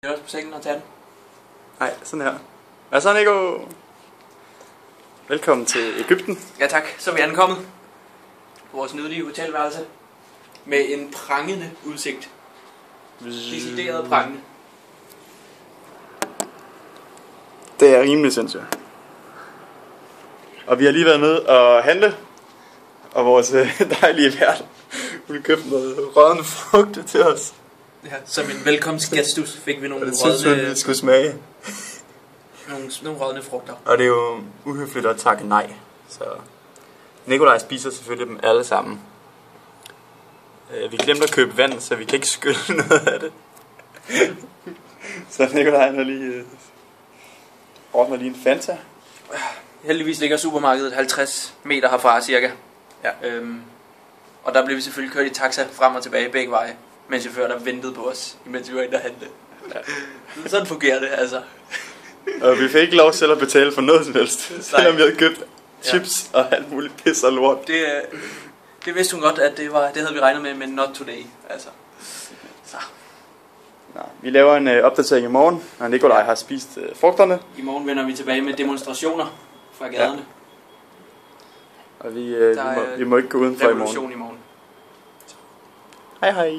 Jeg er også på sengen og tage den. Nej, sådan her. Hvad så, Nico? Velkommen til Egypten. Ja tak, så er vi ankommet på vores nydelige hotelværelse med en prangende udsigt. Decideret prangende. Det er rimelig sindssygt. Og vi har lige været nede og handle. Og vores dejlige vært, hun har købt noget rådne frugter til os. Ja, som en velkomstgestus fik vi nogle Og det synes hun, vi skulle smage. nogle rådne frugter. Og det er jo uhøfligt at takke nej. Så Nikolaj spiser selvfølgelig dem alle sammen. Vi glemte at købe vand, så vi kan ikke skylle noget af det. Så Nikolaj har lige ordner lige en Fanta. Heldigvis ligger supermarkedet 50 meter herfra cirka. Ja. Og der blev vi selvfølgelig kørt i taxa frem og tilbage begge veje, med en chauffør, der ventede på os, imens vi var inde og handle. Ja. Sådan fungerer det altså. Og vi fik ikke lov selv at betale for noget som helst, selvom vi havde købt chips og alt muligt pis og lort. Det vidste hun godt, at det havde vi regnet med, men not today. Altså. Så. Nå, vi laver en opdatering i morgen, når Nikolaj har spist frugterne. I morgen vender vi tilbage med demonstrationer fra gaderne. Ja. Og vi må ikke gå udenfor i morgen. Revolution i morgen. Hej hej.